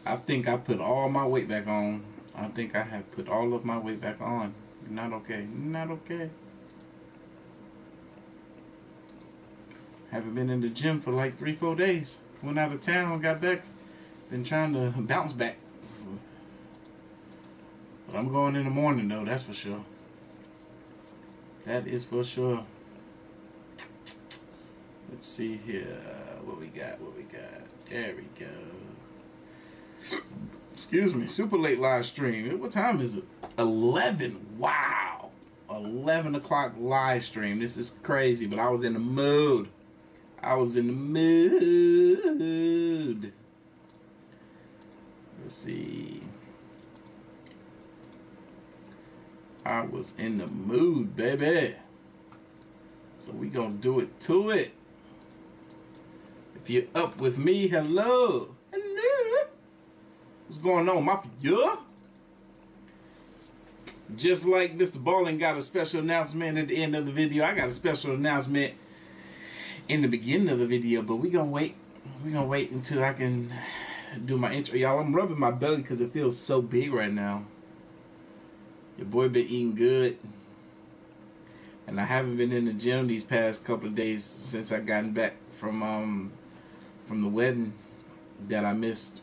I think I put all my weight back on. I think I have put all of my weight back on. Not okay. Not okay. Haven't been in the gym for like 3-4 days. Went out of town, got back. Been trying to bounce back. But I'm going in the morning though, that's for sure. That is for sure. Let's see here. What we got? There we go. Excuse me. Super late live stream. What time is it? 11. Wow. 11 o'clock live stream. This is crazy, but I was in the mood. Let's see. I was in the mood, baby. So we gonna do it to it. If you're up with me, hello. Hello. What's going on, mafia? Just like Mr. Ballin got a special announcement at the end of the video, I got a special announcement in the beginning of the video, but we gonna wait. We gonna wait until I can do my intro. Y'all, I'm rubbing my belly because it feels so big right now. Your boy been eating good. And I haven't been in the gym these past couple of days since I gotten back from the wedding that I missed.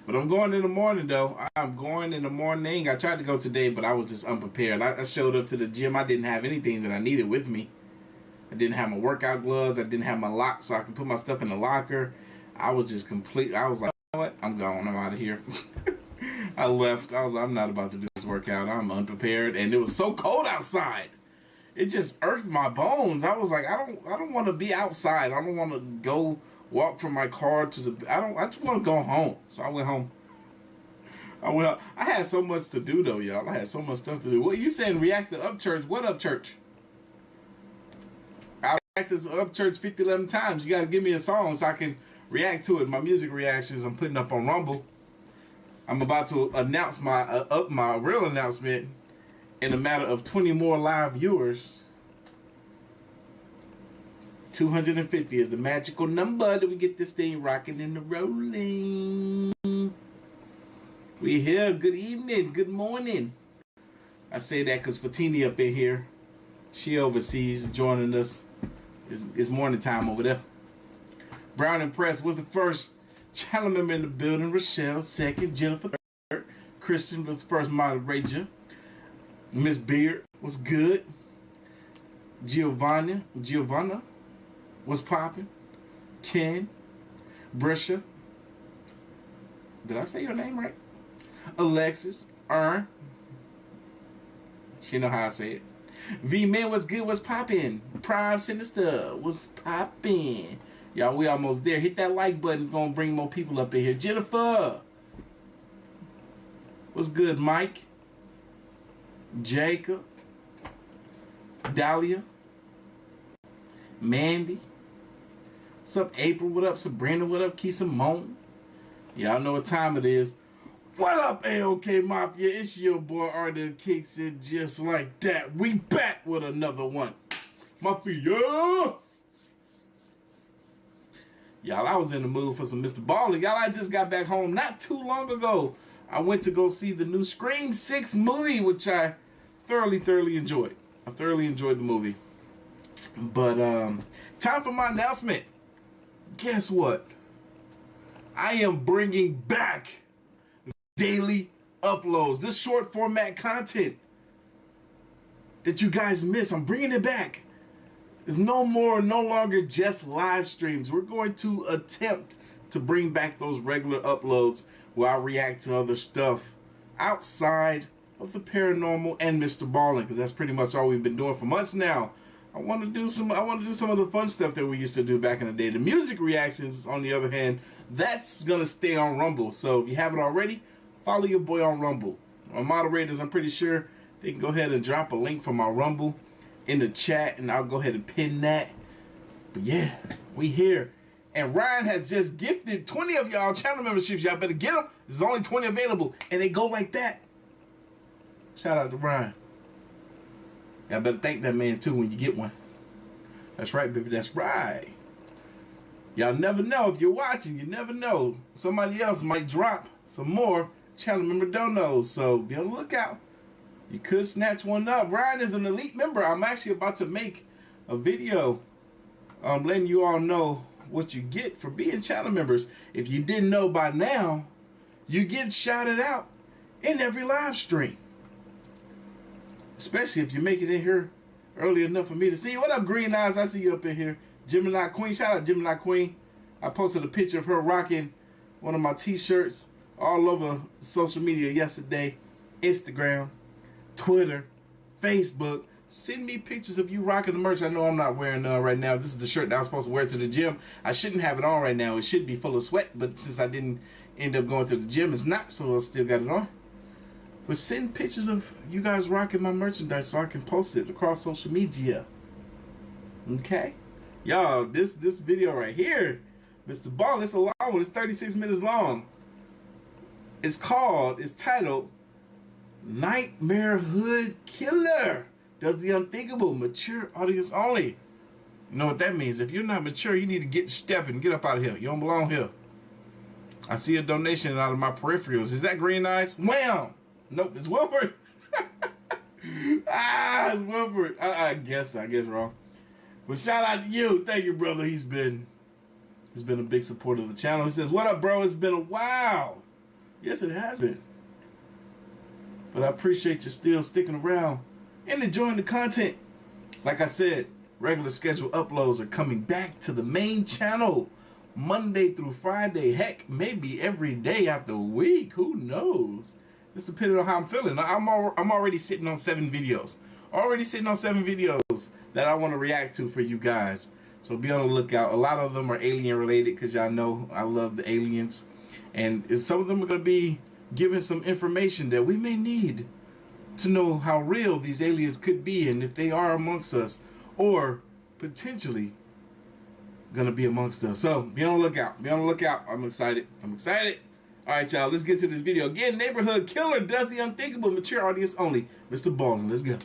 But I'm going in the morning though. I'm going in the morning. I tried to go today, but I was just unprepared. I showed up to the gym. I didn't have anything that I needed with me. I didn't have my workout gloves. I didn't have my lock so I can put my stuff in the locker. I was just complete. I was like, you know what? I'm gone. I'm out of here. I left. I was like, I'm not about to do this workout. I'm unprepared. And it was so cold outside. It just irked my bones. I was like, I don't want to be outside. I don't want to go walk from my car to the, I just want to go home. So I went home. I had so much to do though, y'all. I had so much stuff to do. What you saying? React to Upchurch? What Upchurch? I reacted to Upchurch 50-11 times. You got to give me a song so I can react to it. My music reactions I'm putting up on Rumble. I'm about to announce my real announcement in a matter of 20 more live viewers. 250 is the magical number that we get this thing rocking and rolling. We here. Good evening. Good morning. I say that because Fatini up in here. She overseas joining us. It's morning time over there. Brown and Press was the first channel member in the building. Rochelle second. Jennifer third. Christian was first moderator. Miss Beard was good. Giovanna was popping. Ken. Brisha. Did I say your name right? Alexis. Ern. She know how I say it. V-Man was good, was popping. Prime Sinister was popping. Y'all, we almost there. Hit that like button. It's going to bring more people up in here. Jennifer. What's good, Mike? Jacob. Dahlia. Mandy. What's up, April? What up, Sabrina? What up, Keisha Moan? Y'all know what time it is. What up, AOK Mafia? It's your boy Artofkickz, and just like that, we back with another one. Mafia! Y'all, I was in the mood for some Mr. Ballin. Y'all, I just got back home not too long ago. I went to go see the new Scream 6 movie, which I thoroughly enjoyed. I thoroughly enjoyed the movie. But, time for my announcement. Guess what? I am bringing back daily uploads. This short format content that you guys miss, I'm bringing it back. It's no longer just live streams. We're going to attempt to bring back those regular uploads where I react to other stuff outside of the paranormal and Mr. Ballin, because that's pretty much all we've been doing for months now. I want to do some of the fun stuff that we used to do back in the day. The music reactions, on the other hand, that's gonna stay on Rumble. So if you haven't already, follow your boy on Rumble. My moderators, I'm pretty sure they can go ahead and drop a link for my Rumble in the chat, and I'll go ahead and pin that. But yeah, we here. And Ryan has just gifted 20 of y'all channel memberships. Y'all better get them. There's only 20 available, and they go like that. Shout out to Ryan. Y'all better thank that man too when you get one. That's right, baby. That's right. Y'all never know if you're watching. You never know. Somebody else might drop some more channel member donos. So be on the lookout. You could snatch one up. Ryan is an elite member. I'm actually about to make a video letting you all know what you get for being channel members. If you didn't know by now, you get shouted out in every live stream. Especially if you make it in here early enough for me to see you. What up, Green Eyes? I see you up in here. Gemini Queen. Shout out Gemini Queen. I posted a picture of her rocking one of my t-shirts all over social media yesterday. Instagram, Twitter, Facebook. Send me pictures of you rocking the merch. I know I'm not wearing right now. This is the shirt that I was supposed to wear to the gym. I shouldn't have it on right now. It should be full of sweat, but since I didn't end up going to the gym, it's not, so I still got it on. But send pictures of you guys rocking my merchandise so I can post it across social media. Okay? Y'all, this video right here, Mr. Ball, it's a long one. It's 36 minutes long. It's titled Nightmare Hood Killer Does the Unthinkable, mature audience only. You know what that means? If you're not mature, you need to get stepping. Get up out of here. You don't belong here. I see a donation out of my peripherals. Is that Green Eyes? Wham! Nope, it's Wilford. It's Wilford. I guess wrong. But shout out to you. Thank you, brother. He's been a big supporter of the channel. He says, what up, bro? It's been a while. Yes, it has been. But I appreciate you still sticking around and enjoying the content. Like I said, regular scheduled uploads are coming back to the main channel Monday through Friday. Heck, maybe every day out the week. Who knows? Just depending on how I'm feeling. I'm already sitting on 7 videos. That I want to react to for you guys. So be on the lookout. A lot of them are alien related because y'all know I love the aliens. And some of them are going to be giving some information that we may need to know how real these aliens could be and if they are amongst us or potentially going to be amongst us. So be on the lookout. I'm excited. All right, y'all, let's get to this video. Again, Neighborhood Killer Does the Unthinkable, mature audience only. Mr. Ballin, let's go.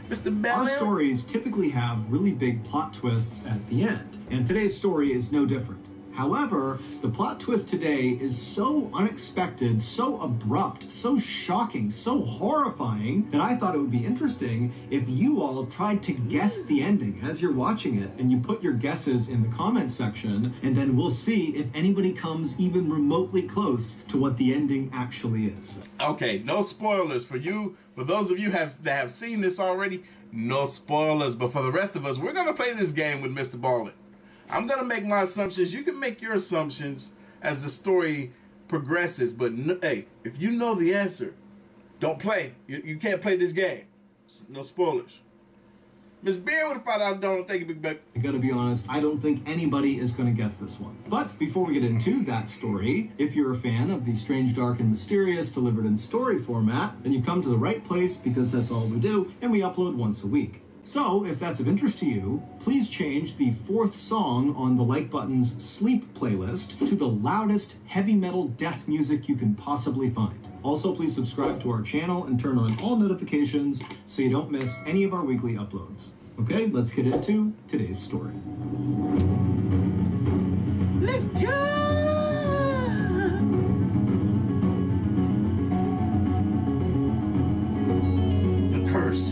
Mr. Ballin. Our stories typically have really big plot twists at the end, and today's story is no different. However, the plot twist today is so unexpected, so abrupt, so shocking, so horrifying that I thought it would be interesting if you all tried to guess the ending as you're watching it, and you put your guesses in the comments section, and then we'll see if anybody comes even remotely close to what the ending actually is. Okay, no spoilers for you. For those of you that have seen this already, no spoilers. But for the rest of us, we're going to play this game with Mr. Ballin. I'm going to make my assumptions. You can make your assumptions as the story progresses. But hey, if you know the answer, don't play. You can't play this game. No spoilers. Miss Beard with a $5 donut. Thank you, Big Beck. I gotta be honest, I don't think anybody is gonna guess this one. But before we get into that story, if you're a fan of the strange, dark, and mysterious delivered in story format, then you've come to the right place because that's all we do, and we upload once a week. So, if that's of interest to you, please change the 4th song on the Like Button's Sleep playlist to the loudest heavy metal death music you can possibly find. Also, please subscribe to our channel and turn on all notifications so you don't miss any of our weekly uploads. Okay, let's get into today's story. Let's go! The Curse.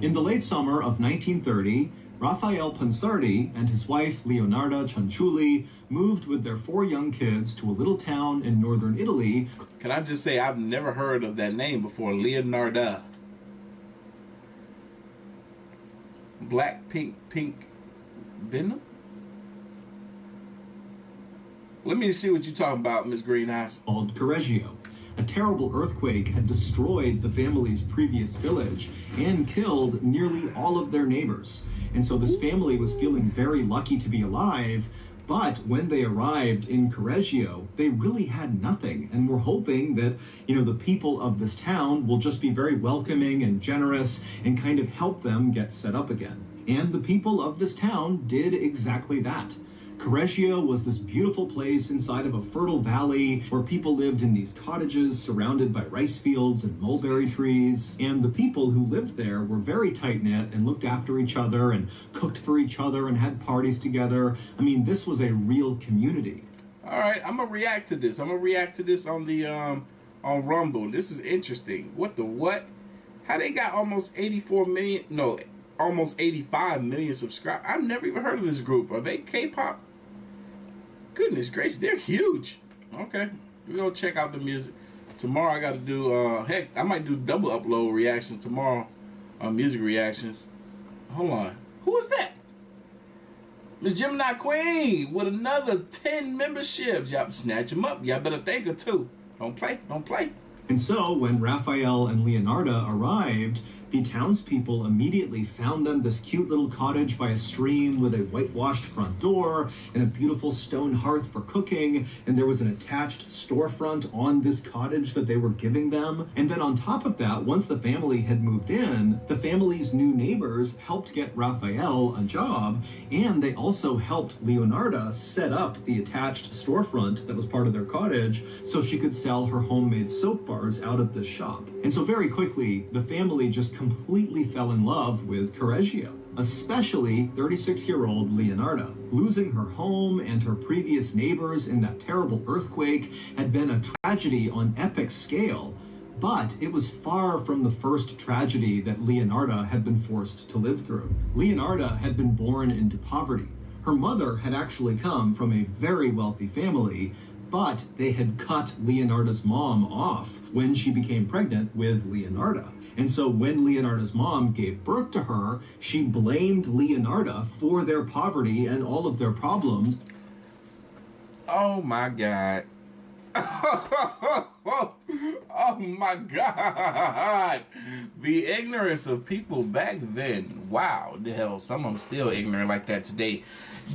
In the late summer of 1930, Raphael Pansardi and his wife Leonarda Cianciulli moved with their 4 young kids to a little town in northern Italy. Can I just say I've never heard of that name before, Leonarda. Black, pink venom? Let me see what you're talking about, Miss Green Eyes. Called Correggio. A terrible earthquake had destroyed the family's previous village and killed nearly all of their neighbors. And so this family was feeling very lucky to be alive, but when they arrived in Correggio, they really had nothing and were hoping that, the people of this town will just be very welcoming and generous and kind of help them get set up again. And the people of this town did exactly that. Correggio was this beautiful place inside of a fertile valley where people lived in these cottages surrounded by rice fields and mulberry trees. And the people who lived there were very tight-knit and looked after each other and cooked for each other and had parties together. I mean, this was a real community. All right, I'm gonna react to this. I'm gonna react to this on the on Rumble. This is interesting. What the what? How they got almost 84 million? No, almost 85 million subscribers. I've never even heard of this group. Are they K-pop? Goodness gracious, they're huge. Okay, we're gonna check out the music. Tomorrow I gotta do, heck, I might do double upload reactions tomorrow. Music reactions. Hold on. Who is that? Miss Gemini Queen with another 10 memberships. Y'all snatch them up. Y'all better thank her too. Don't play. Don't play. And so when Raphael and Leonarda arrived, the townspeople immediately found them this cute little cottage by a stream with a whitewashed front door and a beautiful stone hearth for cooking. And there was an attached storefront on this cottage that they were giving them. And then on top of that, once the family had moved in, the family's new neighbors helped get Raphael a job. And they also helped Leonarda set up the attached storefront that was part of their cottage so she could sell her homemade soap bars out of the shop. And so very quickly, the family just completely fell in love with Correggio, especially 36-year-old Leonarda. Losing her home and her previous neighbors in that terrible earthquake had been a tragedy on epic scale, but it was far from the first tragedy that Leonarda had been forced to live through. Leonarda had been born into poverty. Her mother had actually come from a very wealthy family, but they had cut Leonarda's mom off when she became pregnant with Leonarda. And so when Leonarda's mom gave birth to her, she blamed Leonarda for their poverty and all of their problems. Oh my God. Oh my God. The ignorance of people back then. Wow. The hell, some of them still ignorant like that today.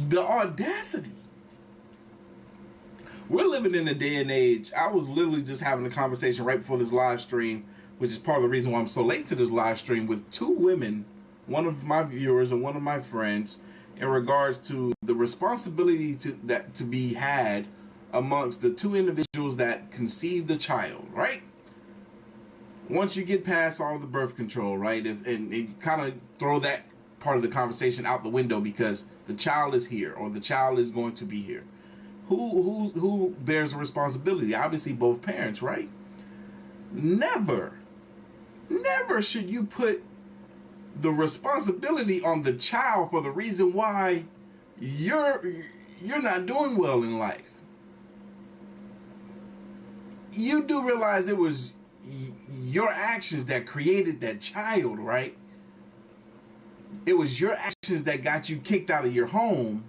The audacity. We're living in a day and age. I was literally just having a conversation right before this live stream, which is part of the reason why I'm so late to this live stream, with two women, one of my viewers and one of my friends, in regards to the responsibility to be had amongst the two individuals that conceived the child, right? Once you get past all the birth control, right, and you kind of throw that part of the conversation out the window because the child is here or the child is going to be here. Who bears the responsibility? Obviously both parents, right? Never should you put the responsibility on the child for the reason why you're not doing well in life. You do realize it was your actions that created that child, right? It was your actions that got you kicked out of your home.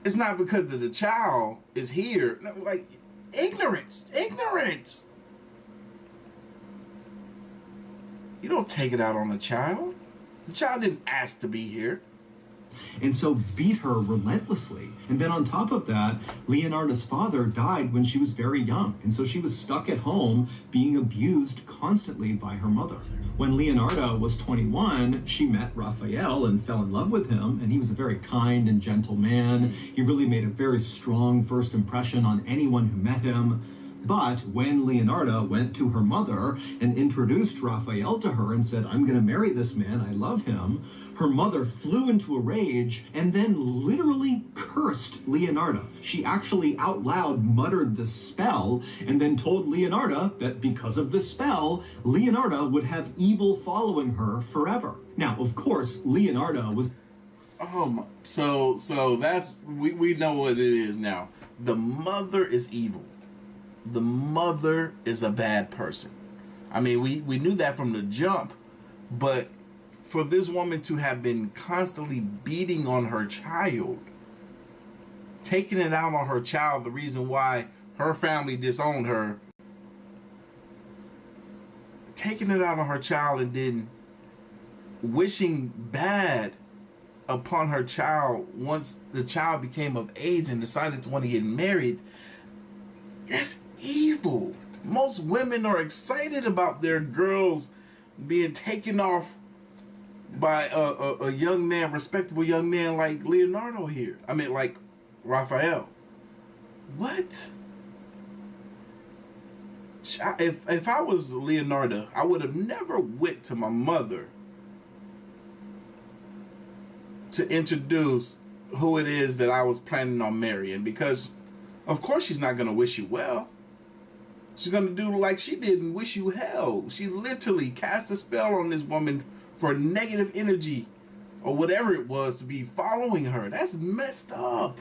It's not because the child is here. No, like, ignorance. You don't take it out on the child. The child didn't ask to be here. And so beat her relentlessly. And then on top of that, Leonarda's father died when she was very young. And so she was stuck at home being abused constantly by her mother. When Leonarda was 21, she met Raphael and fell in love with him. And he was a very kind and gentle man. He really made a very strong first impression on anyone who met him. But when Leonarda went to her mother and introduced Raphael to her and said, "I'm going to marry this man, I love him," her mother flew into a rage and then literally cursed Leonarda. She actually out loud muttered the spell and then told Leonarda that because of the spell, Leonarda would have evil following her forever. Now, of course, Leonarda was... Oh my, so that's, we know what it is now. The mother is evil. The mother is a bad person. I mean, we knew that from the jump, but for this woman to have been constantly beating on her child, taking it out on her child, the reason why her family disowned her, taking it out on her child and then wishing bad upon her child once the child became of age and decided to want to get married, that's evil. Most women are excited about their girls being taken off by a young man, respectable young man like Leonardo here. I mean, like Raphael. What? If I was Leonarda, I would have never went to my mother to introduce who it is that I was planning on marrying, because of course she's not going to wish you well. She's going to do like she did and wish you hell. She literally cast a spell on this woman for negative energy or whatever it was to be following her. That's messed up.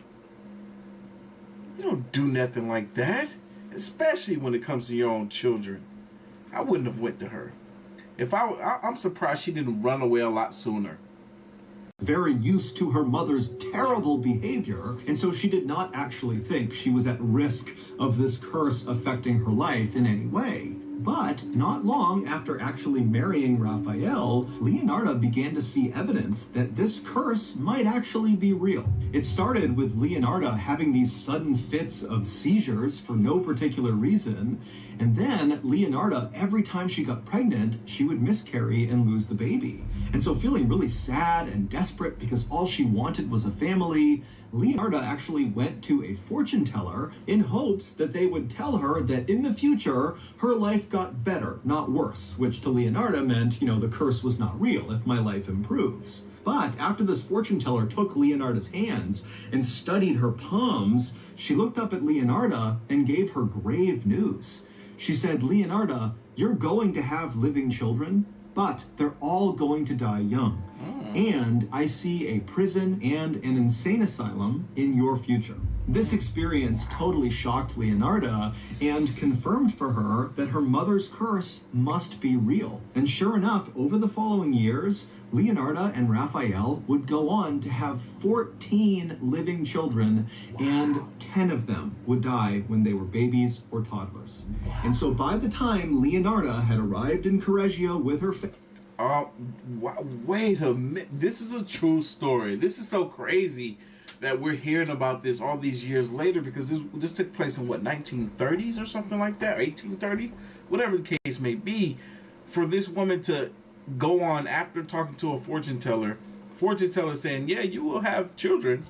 You don't do nothing like that, especially when it comes to your own children. I wouldn't have went to her. I'm surprised she didn't run away a lot sooner. Very used to her mother's terrible behavior, and so she did not actually think she was at risk of this curse affecting her life in any way. But not long after actually marrying Raphael, Leonarda began to see evidence that this curse might actually be real. It started with Leonarda having these sudden fits of seizures for no particular reason, and then Leonarda, every time she got pregnant, she would miscarry and lose the baby. And so feeling really sad and desperate because all she wanted was a family, Leonarda actually went to a fortune teller in hopes that they would tell her that in the future, her life got better, not worse, which to Leonarda meant, the curse was not real if my life improves. But after this fortune teller took Leonarda's hands and studied her palms, she looked up at Leonarda and gave her grave news. She said, "Leonarda, you're going to have living children, but they're all going to die young. And I see a prison and an insane asylum in your future." This experience totally shocked Leonarda and confirmed for her that her mother's curse must be real. And sure enough, over the following years, Leonarda and Raphael would go on to have 14 living children, and 10 of them would die when they were babies or toddlers. And so by the time Leonarda had arrived in Correggio with her wait a minute. This is a true story. This is so crazy that we're hearing about this all these years later, because this took place in 1930s or something like that, 1830, whatever the case may be. For this woman to go on after talking to a fortune teller saying, yeah, you will have children,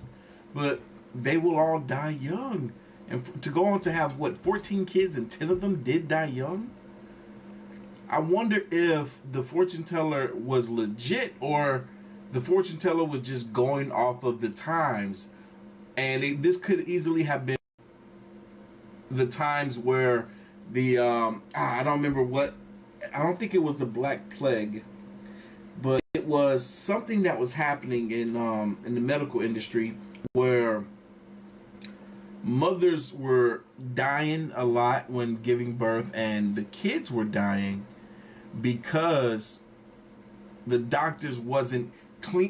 but they will all die young. And to go on to have 14 kids and 10 of them did die young. I wonder if the fortune teller was legit or the fortune teller was just going off of the times. And this could easily have been the times where the, I don't remember what, I don't think it was the Black Plague, but it was something that was happening in the medical industry where mothers were dying a lot when giving birth, and the kids were dying because the doctors wasn't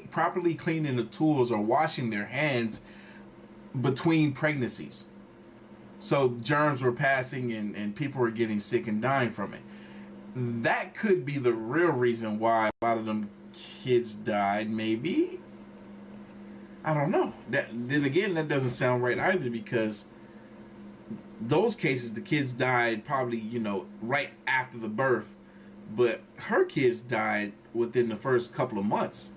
properly cleaning the tools or washing their hands between pregnancies. So germs were passing and people were getting sick and dying from it. That could be the real reason why a lot of them kids died, maybe. I don't know. Then again, that doesn't sound right either, because those cases, the kids died probably, right after the birth, but her kids died within the first couple of months.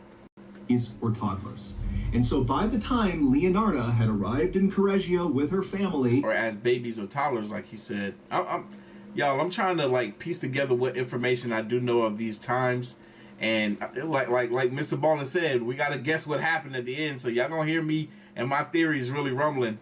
Or toddlers. And so by the time Leonarda had arrived in Correggio with her family, or as babies or toddlers, like he said, I'm trying to piece together what information I do know of these times, and like Mr. Ballin said, we gotta guess what happened at the end. So y'all gonna hear me and my theories really rumbling.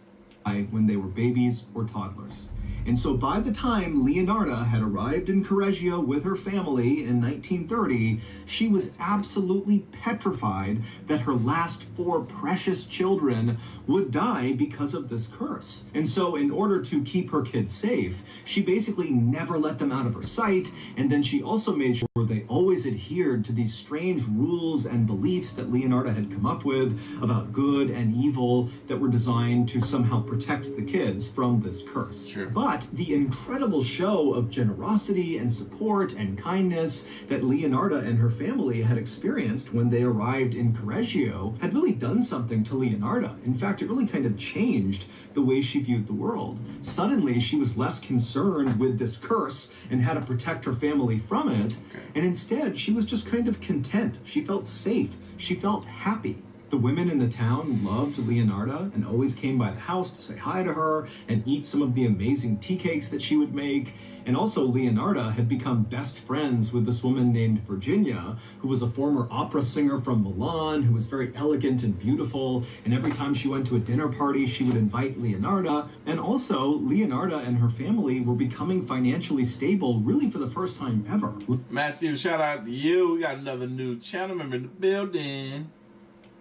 When they were babies or toddlers. And so by the time Leonarda had arrived in Correggio with her family in 1930, she was absolutely petrified that her last 4 precious children would die because of this curse. And so in order to keep her kids safe, she basically never let them out of her sight, and then she also made sure they always adhered to these strange rules and beliefs that Leonarda had come up with about good and evil that were designed to somehow protect the kids from this curse. Sure. But But the incredible show of generosity and support and kindness that Leonarda and her family had experienced when they arrived in Correggio had really done something to Leonarda. In fact, it really kind of changed the way she viewed the world. Suddenly, she was less concerned with this curse and how to protect her family from it, and instead, she was just kind of content. She felt safe. She felt happy. The women in the town loved Leonarda and always came by the house to say hi to her and eat some of the amazing tea cakes that she would make. And also, Leonarda had become best friends with this woman named Virginia, who was a former opera singer from Milan, who was very elegant and beautiful. And every time she went to a dinner party, she would invite Leonarda. And also, Leonarda and her family were becoming financially stable, really for the first time ever. Matthew, shout out to you. We got another new channel member in the building.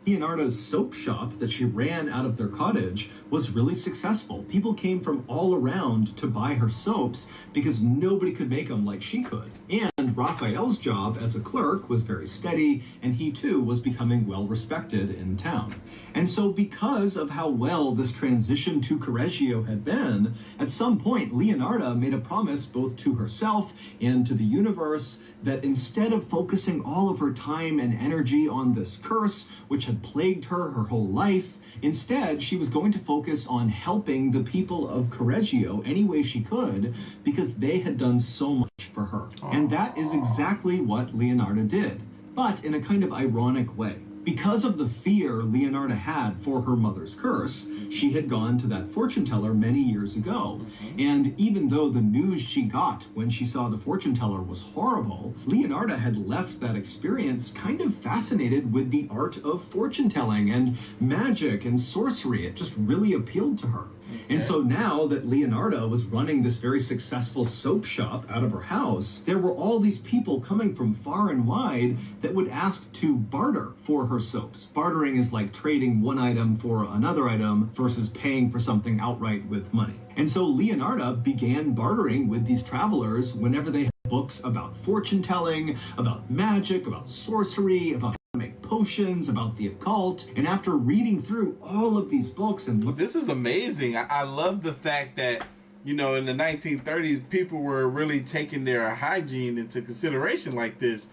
Leonarda's soap shop that she ran out of their cottage was really successful. People came from all around to buy her soaps because nobody could make them like she could. And Raphael's job as a clerk was very steady, and he too was becoming well respected in town. And so because of how well this transition to Correggio had been, at some point Leonarda made a promise both to herself and to the universe that instead of focusing all of her time and energy on this curse, which had plagued her whole life, instead she was going to focus on helping the people of Correggio any way she could, because they had done so much for her. And that is exactly what Leonarda did, but in a kind of ironic way. Because of the fear Leonarda had for her mother's curse, she had gone to that fortune teller many years ago. And even though the news she got when she saw the fortune teller was horrible, Leonarda had left that experience kind of fascinated with the art of fortune telling and magic and sorcery. It just really appealed to her. And so now that Leonarda was running this very successful soap shop out of her house, there were all these people coming from far and wide that would ask to barter for her soaps. Bartering is like trading one item for another item versus paying for something outright with money. And so Leonarda began bartering with these travelers whenever they had books about fortune telling, about magic, about sorcery, about make potions, about the occult. And after reading through all of these books and this is amazing. I love the fact that, you know, in the 1930s, people were really taking their hygiene into consideration like this,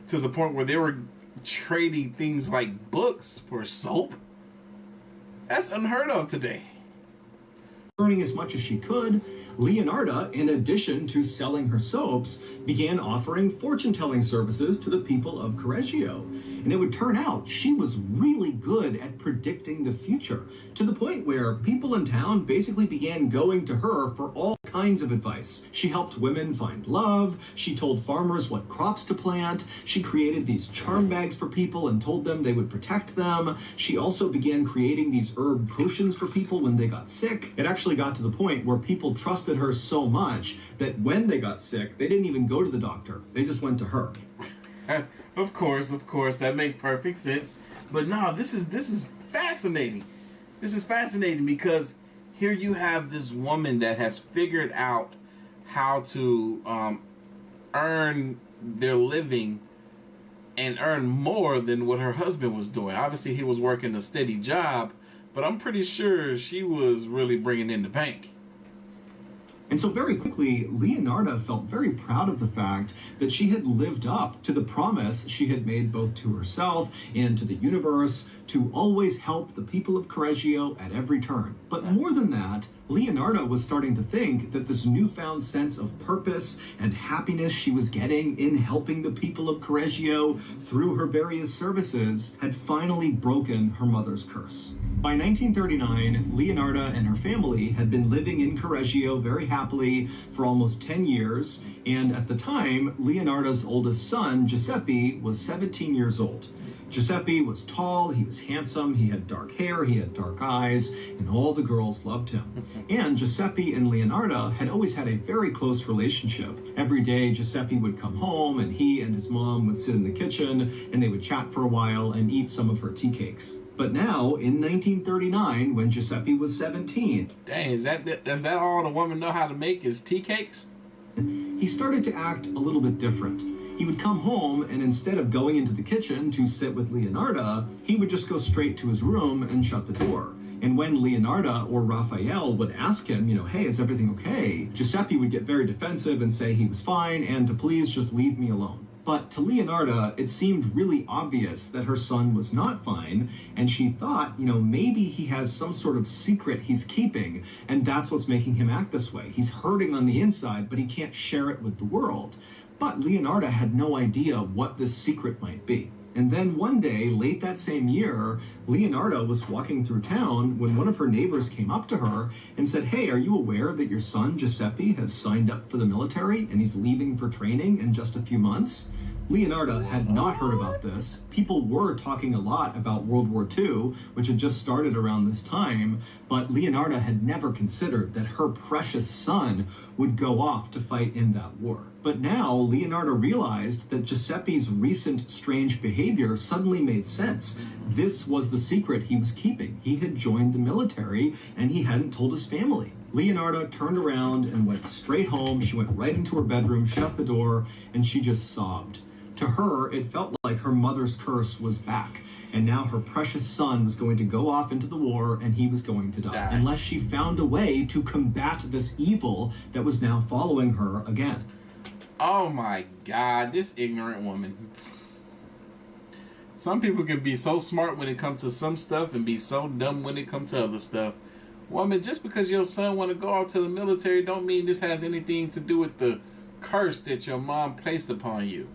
to the point where they were trading things like books for soap. That's unheard of today. Earning as much as she could, Leonarda, in addition to selling her soaps, began offering fortune-telling services to the people of Correggio. And it would turn out she was really good at predicting the future, to the point where people in town basically began going to her for all kinds of advice. She helped women find love, she told farmers what crops to plant, she created these charm bags for people and told them they would protect them. She also began creating these herb potions for people when they got sick. It actually got to the point where people trusted her so much that when they got sick, they didn't even go to the doctor. They just went to her. Of course, that makes perfect sense. But no, this is fascinating. This is fascinating because here you have this woman that has figured out how to earn their living and earn more than what her husband was doing. Obviously, he was working a steady job, but I'm pretty sure she was really bringing in the bank. And so very quickly, Leonarda felt very proud of the fact that she had lived up to the promise she had made both to herself and to the universe to always help the people of Correggio at every turn. But more than that, Leonarda was starting to think that this newfound sense of purpose and happiness she was getting in helping the people of Correggio through her various services had finally broken her mother's curse. By 1939, Leonarda and her family had been living in Correggio very happily for almost 10 years, and at the time, Leonarda's oldest son, Giuseppe, was 17 years old. Giuseppe was tall, he was handsome, he had dark hair, he had dark eyes, and all the girls loved him. And Giuseppe and Leonarda had always had a very close relationship. Every day, Giuseppe would come home, and he and his mom would sit in the kitchen, and they would chat for a while and eat some of her tea cakes. But now, in 1939, when Giuseppe was 17... Dang, is that all the woman know how to make is tea cakes? He started to act a little bit different. He would come home, and instead of going into the kitchen to sit with Leonarda, he would just go straight to his room and shut the door. And when Leonarda or Raphael would ask him, hey, is everything okay? Giuseppe would get very defensive and say he was fine and to please just leave me alone. But to Leonarda, it seemed really obvious that her son was not fine, and she thought, maybe he has some sort of secret he's keeping, and that's what's making him act this way. He's hurting on the inside, but he can't share it with the world. But Leonarda had no idea what this secret might be. And then one day, late that same year, Leonarda was walking through town when one of her neighbors came up to her and said, hey, are you aware that your son, Giuseppe, has signed up for the military and he's leaving for training in just a few months? Leonarda had not heard about this. People were talking a lot about World War II, which had just started around this time, but Leonarda had never considered that her precious son would go off to fight in that war. But now Leonarda realized that Giuseppe's recent strange behavior suddenly made sense. This was the secret he was keeping. He had joined the military and he hadn't told his family. Leonarda turned around and went straight home. She went right into her bedroom, shut the door, and she just sobbed. To her, it felt like her mother's curse was back, and now her precious son was going to go off into the war and he was going to die, unless she found a way to combat this evil that was now following her again. Oh my God, this ignorant woman. Some people can be so smart when it comes to some stuff and be so dumb when it comes to other stuff. Woman, just because your son want to go off to the military don't mean this has anything to do with the curse that your mom placed upon you.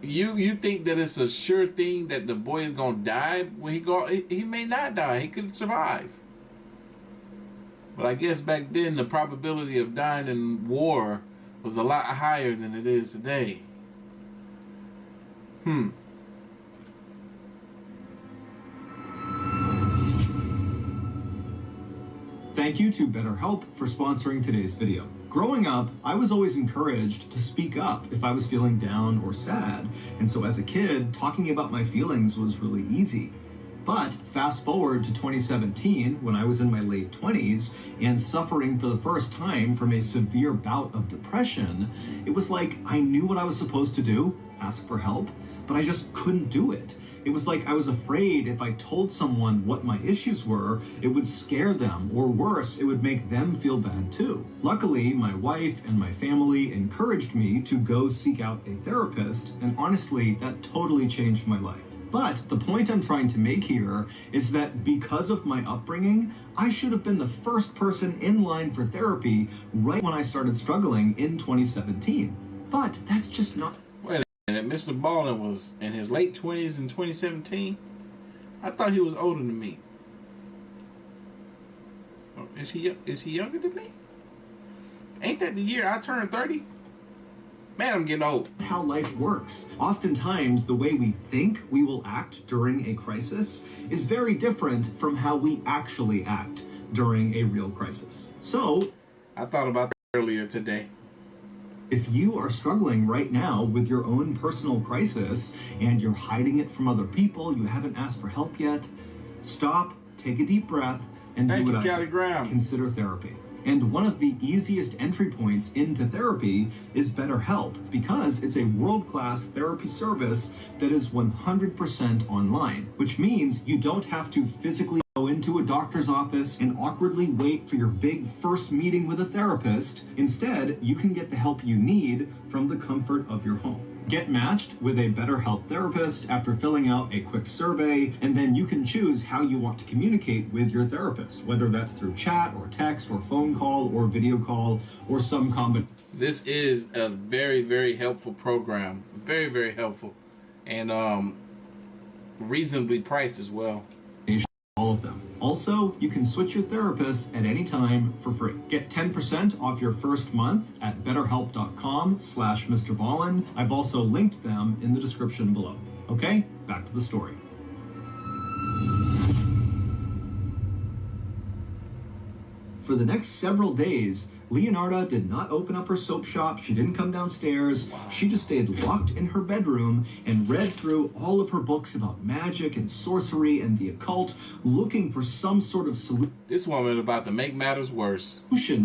You think that it's a sure thing that the boy is gonna die when he go? He may not die. He could survive. But I guess back then the probability of dying in war was a lot higher than it is today. Thank you to BetterHelp for sponsoring today's video. Growing up, I was always encouraged to speak up if I was feeling down or sad, and so as a kid, talking about my feelings was really easy. But fast forward to 2017, when I was in my late 20s and suffering for the first time from a severe bout of depression, it was like I knew what I was supposed to do, ask for help, but I just couldn't do it. It was like I was afraid if I told someone what my issues were, it would scare them, or worse, it would make them feel bad too. Luckily, my wife and my family encouraged me to go seek out a therapist, and honestly, that totally changed my life. But the point I'm trying to make here is that because of my upbringing, I should have been the first person in line for therapy right when I started struggling in 2017. But that's just not... And Mr. Ballin was in his late 20s in 2017. I thought he was older than me. Oh, is he younger than me? Ain't that the year I turned 30? Man, I'm getting old. How life works. Oftentimes, the way we think we will act during a crisis is very different from how we actually act during a real crisis. So, I thought about that earlier today. If you are struggling right now with your own personal crisis and you're hiding it from other people, you haven't asked for help yet, stop, take a deep breath, and do what I do. Consider therapy. And one of the easiest entry points into therapy is BetterHelp, because it's a world-class therapy service that is 100% online, which means you don't have to physically go into a doctor's office and awkwardly wait for your big first meeting with a therapist. Instead, you can get the help you need from the comfort of your home. Get matched with a BetterHelp therapist after filling out a quick survey, and then you can choose how you want to communicate with your therapist, whether that's through chat or text or phone call or video call or some combination. This is a very, very helpful program. Very, very helpful. And reasonably priced as well. All of them. Also, you can switch your therapist at any time for free. Get 10% off your first month at betterhelp.com/Mr. Ballin. I've also linked them in the description below. Okay, back to the story. For the next several days, Leonarda did not open up her soap shop. She didn't come downstairs. She just stayed locked in her bedroom and read through all of her books about magic and sorcery and the occult, looking for some sort of solution. This woman about to make matters worse.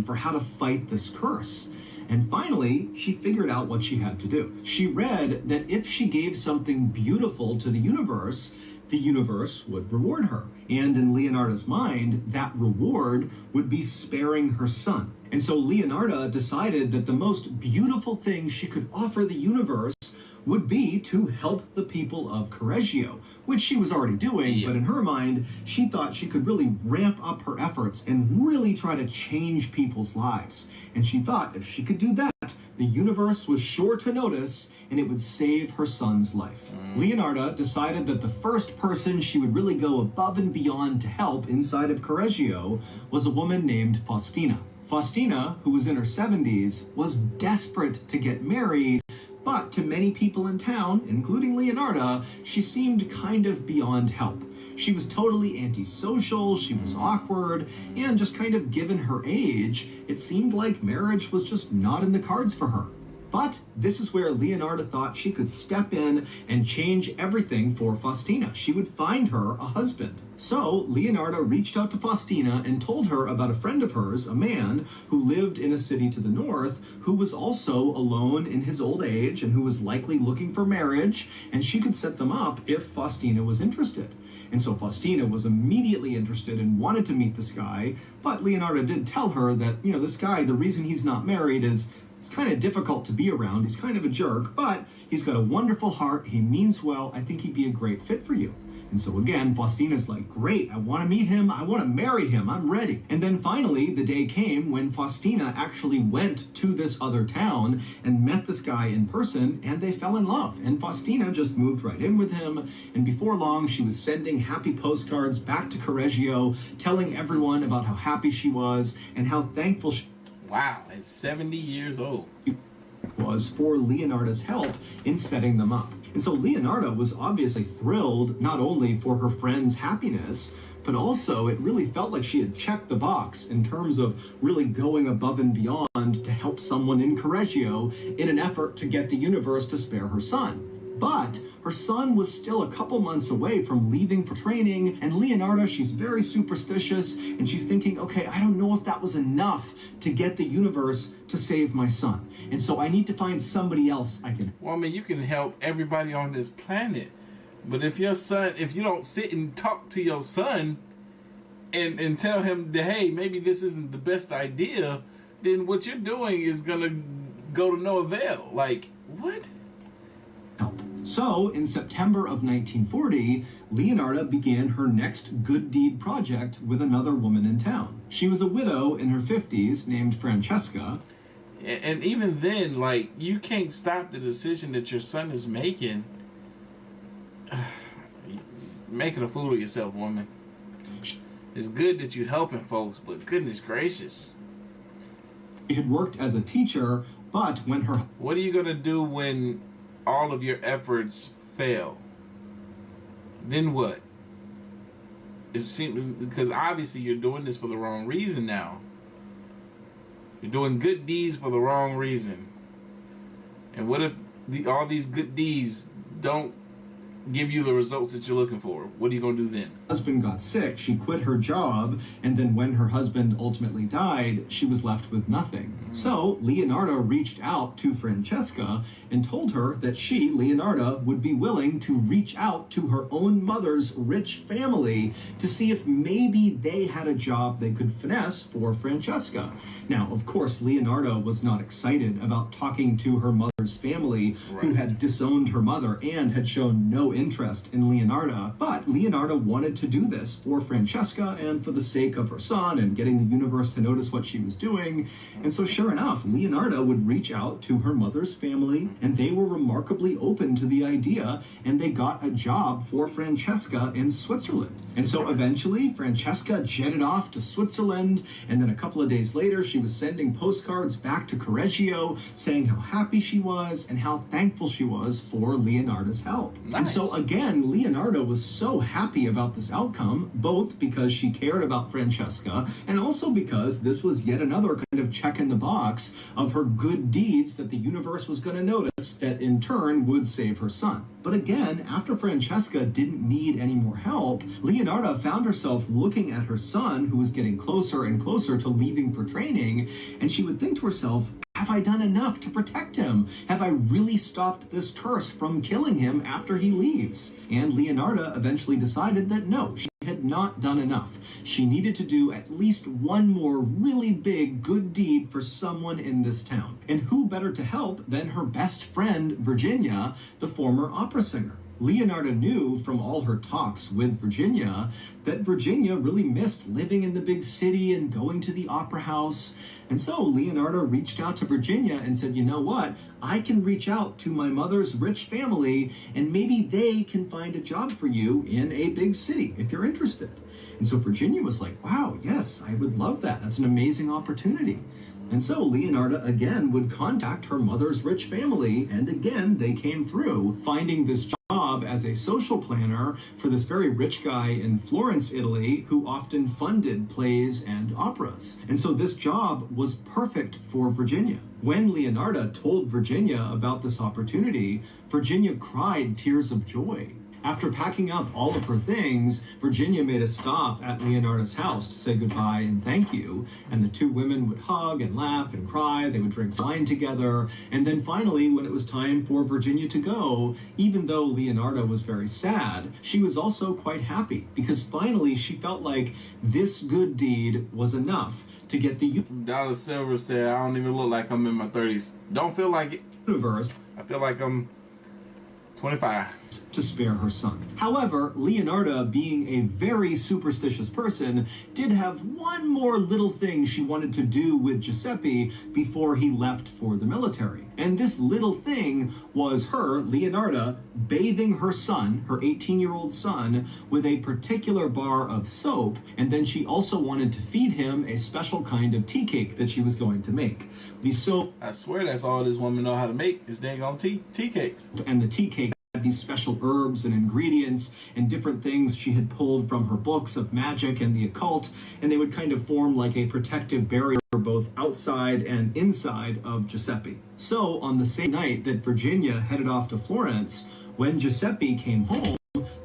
For how to fight this curse. And finally, she figured out what she had to do. She read that if she gave something beautiful to the universe, the universe would reward her. And in Leonarda's mind, that reward would be sparing her son. And so Leonarda decided that the most beautiful thing she could offer the universe would be to help the people of Correggio, which she was already doing, but in her mind, she thought she could really ramp up her efforts and really try to change people's lives. And she thought if she could do that, the universe was sure to notice and it would save her son's life. Leonarda decided that the first person she would really go above and beyond to help inside of Correggio was a woman named Faustina. Faustina, who was in her 70s, was desperate to get married, but to many people in town, including Leonarda, she seemed kind of beyond help. She was totally antisocial, she was awkward, and just kind of given her age, it seemed like marriage was just not in the cards for her. But this is where Leonarda thought she could step in and change everything for Faustina. She would find her a husband. So Leonarda reached out to Faustina and told her about a friend of hers, a man who lived in a city to the north, who was also alone in his old age and who was likely looking for marriage, and she could set them up if Faustina was interested. And so Faustina was immediately interested and wanted to meet this guy, but Leonarda did tell her that, this guy, the reason he's not married is it's kind of difficult to be around. He's kind of a jerk, but he's got a wonderful heart. He means well. I think he'd be a great fit for you. And so again, Faustina's like, great, I want to meet him. I want to marry him. I'm ready. And then finally, the day came when Faustina actually went to this other town and met this guy in person, and they fell in love. And Faustina just moved right in with him. And before long, she was sending happy postcards back to Correggio, telling everyone about how happy she was and how thankful she Wow, at 70 years old. was for Leonarda's help in setting them up. And so Leonarda was obviously thrilled not only for her friend's happiness, but also it really felt like she had checked the box in terms of really going above and beyond to help someone in Correggio in an effort to get the universe to spare her son. But her son was still a couple months away from leaving for training, and Leonarda, she's very superstitious, and she's thinking, okay, I don't know if that was enough to get the universe to save my son. And so I need to find somebody else I can. Well, I mean, you can help everybody on this planet, but if you don't sit and talk to your son and tell him that, hey, maybe this isn't the best idea, then what you're doing is gonna go to no avail. Like, what? So, in September of 1940, Leonarda began her next good deed project with another woman in town. She was a widow in her 50s named Francesca. And even then, like, you can't stop the decision that your son is making. Making a fool of yourself, woman. It's good that you're helping folks, but goodness gracious. She had worked as a teacher, but when her... What are you going to do when all of your efforts fail? Then what? Because obviously you're doing this for the wrong reason now. You're doing good deeds for the wrong reason. And what if all these good deeds don't give you the results that you're looking for? What are you going to do then? Husband got sick, she quit her job, and then when her husband ultimately died, she was left with nothing. So Leonarda reached out to Francesca and told her that she, Leonarda, would be willing to reach out to her own mother's rich family to see if maybe they had a job they could finesse for Francesca. Now, of course, Leonarda was not excited about talking to her mother's family, who had disowned her mother and had shown no interest in Leonarda, but Leonarda wanted to do this for Francesca and for the sake of her son and getting the universe to notice what she was doing. And so sure enough, Leonarda would reach out to her mother's family, and they were remarkably open to the idea, and they got a job for Francesca in Switzerland. And so eventually, Francesca jetted off to Switzerland, and then a couple of days later, she was sending postcards back to Correggio saying how happy she was and how thankful she was for Leonarda's help. Nice. And so again, Leonarda was so happy about this outcome, both because she cared about Francesca and also because this was yet another kind of check in the box of her good deeds that the universe was going to notice that in turn would save her son. But again, after Francesca didn't need any more help, Leonarda found herself looking at her son, who was getting closer and closer to leaving for training, and she would think to herself, have I done enough to protect him? Have I really stopped this curse from killing him after he leaves? And Leonarda eventually decided that no, she had not done enough. She needed to do at least one more really big good deed for someone in this town. And who better to help than her best friend, Virginia, the former opera singer? Leonarda knew from all her talks with Virginia that Virginia really missed living in the big city and going to the opera house. And so Leonarda reached out to Virginia and said, you know what? I can reach out to my mother's rich family and maybe they can find a job for you in a big city if you're interested. And so Virginia was like, wow, yes, I would love that. That's an amazing opportunity. And so Leonarda again would contact her mother's rich family, and again they came through, finding this job as a social planner for this very rich guy in Florence, Italy, who often funded plays and operas. And so this job was perfect for Virginia. When Leonarda told Virginia about this opportunity, Virginia cried tears of joy. After packing up all of her things, Virginia made a stop at Leonarda's house to say goodbye and thank you. And the two women would hug and laugh and cry. They would drink wine together. And then finally, when it was time for Virginia to go, even though Leonarda was very sad, she was also quite happy because finally she felt like this good deed was enough to get the Dollar Silver said, I don't even look like I'm in my 30s. Don't feel like it. Universe. I feel like I'm 25. To spare her son. However, Leonarda, being a very superstitious person, did have one more little thing she wanted to do with Giuseppe before he left for the military. And this little thing was her, Leonarda, bathing her son, her 18-year-old son, with a particular bar of soap, and then she also wanted to feed him a special kind of tea cake that she was going to make. The soap... I swear that's all this woman know how to make is dang on tea cakes. And the tea cake these special herbs and ingredients and different things she had pulled from her books of magic and the occult, and they would kind of form like a protective barrier both outside and inside of Giuseppe. So on the same night that Virginia headed off to Florence, when Giuseppe came home,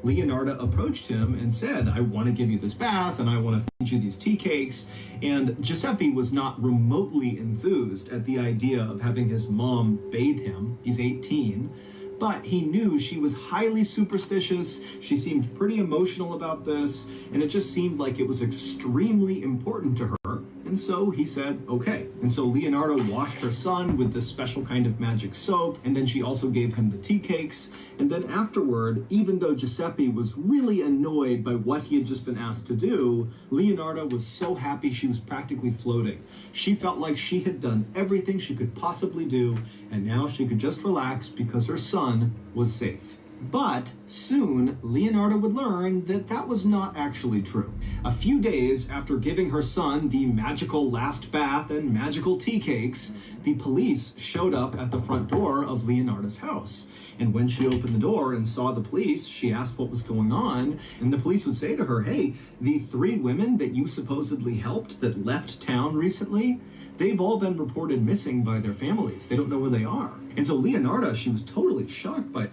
Leonarda approached him and said, I want to give you this bath and I want to feed you these tea cakes. And Giuseppe was not remotely enthused at the idea of having his mom bathe him. He's 18. But he knew she was highly superstitious, she seemed pretty emotional about this, and it just seemed like it was extremely important to her. And so he said, okay. And so Leonarda washed her son with this special kind of magic soap, and then she also gave him the tea cakes. And then afterward, even though Giuseppe was really annoyed by what he had just been asked to do, Leonarda was so happy she was practically floating. She felt like she had done everything she could possibly do, and now she could just relax because her son was safe. But soon, Leonarda would learn that that was not actually true. A few days after giving her son the magical last bath and magical tea cakes, the police showed up at the front door of Leonarda's house. And when she opened the door and saw the police, she asked what was going on, and the police would say to her, hey, the 3 women that you supposedly helped that left town recently, they've all been reported missing by their families. They don't know where they are. And so Leonarda, she was totally shocked by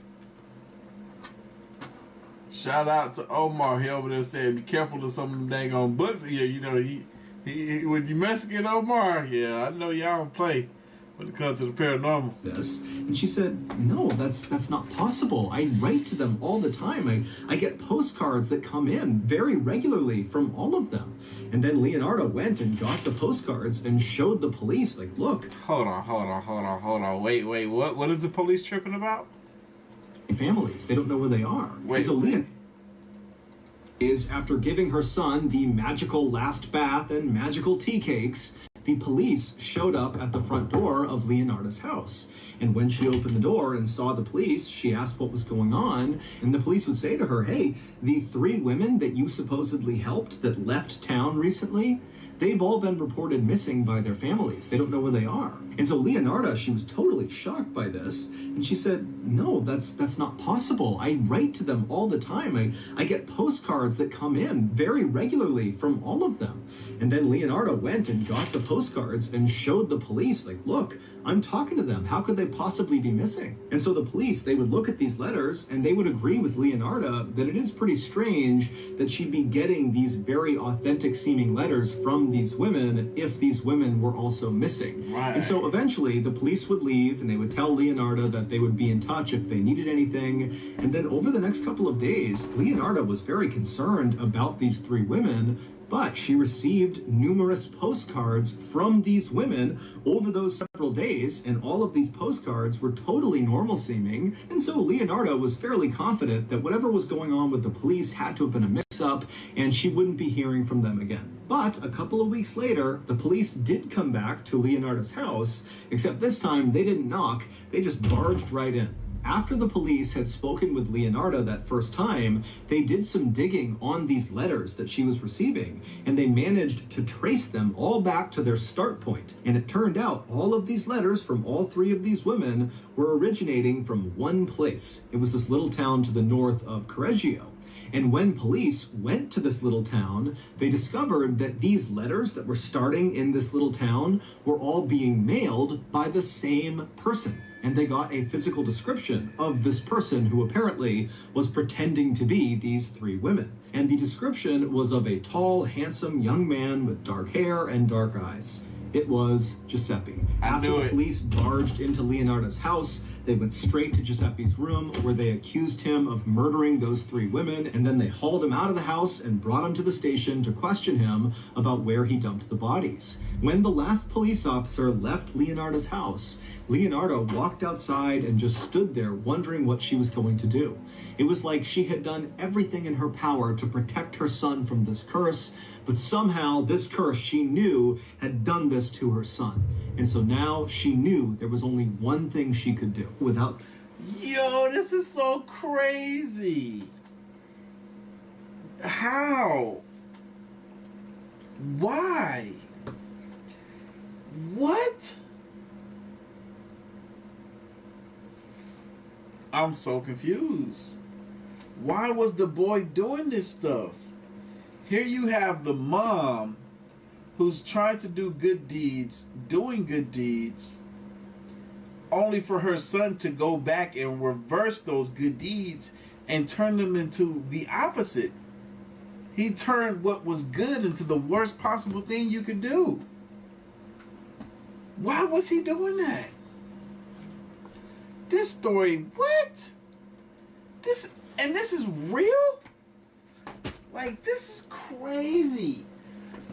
Shout out to Omar. He over there said, be careful of some of them dang on books. Yeah, you know, he with you Mexican Omar, yeah, I know y'all don't play when it comes to the paranormal. this. And she said, no, that's not possible. I write to them all the time. I get postcards that come in very regularly from all of them. And then Leonarda went and got the postcards and showed the police, like, look. Hold on. Wait, what is the police tripping about? Families, they don't know where they are. Wait. So Leonarda is after giving her son the magical last bath and magical tea cakes, the police showed up at the front door of Leonarda's house. And when she opened the door and saw the police, she asked what was going on, and the police would say to her, hey, the 3 women that you supposedly helped that left town recently, they've all been reported missing by their families. They don't know where they are. And so Leonarda, she was totally shocked by this. And she said, no, that's not possible. I write to them all the time. I get postcards that come in very regularly from all of them. And then Leonarda went and got the postcards and showed the police, like, look, I'm talking to them. How could they possibly be missing? And so the police, they would look at these letters and they would agree with Leonarda that it is pretty strange that she'd be getting these very authentic seeming letters from these women if these women were also missing. Right. And so eventually the police would leave and they would tell Leonarda that they would be in touch if they needed anything. And then over the next couple of days, Leonarda was very concerned about these three women, but she received numerous postcards from these women over those several days, and all of these postcards were totally normal seeming. And so Leonarda was fairly confident that whatever was going on with the police had to have been a mix-up, and she wouldn't be hearing from them again. But a couple of weeks later, the police did come back to Leonarda's house, except this time they didn't knock, they just barged right in. After the police had spoken with Leonarda that first time, they did some digging on these letters that she was receiving, and they managed to trace them all back to their start point. And it turned out all of these letters from all three of these women were originating from one place. It was this little town to the north of Correggio. And when police went to this little town, they discovered that these letters that were starting in this little town were all being mailed by the same person. And they got a physical description of this person who apparently was pretending to be these three women. And the description was of a tall, handsome young man with dark hair and dark eyes. It was Giuseppe. After the police barged into Leonarda's house, they went straight to Giuseppe's room where they accused him of murdering those three women, and then they hauled him out of the house and brought him to the station to question him about where he dumped the bodies. When the last police officer left Leonarda's house, Leonarda walked outside and just stood there wondering what she was going to do. It was like she had done everything in her power to protect her son from this curse, but somehow this curse she knew had done this to her son. And so now she knew there was only one thing she could do without... Yo, this is so crazy. How? Why? What? I'm so confused. Why was the boy doing this stuff? Here you have the mom who's trying to do good deeds, doing good deeds, only for her son to go back and reverse those good deeds and turn them into the opposite. He turned what was good into the worst possible thing you could do. Why was he doing that? This story, what? This is real? Like, this is crazy.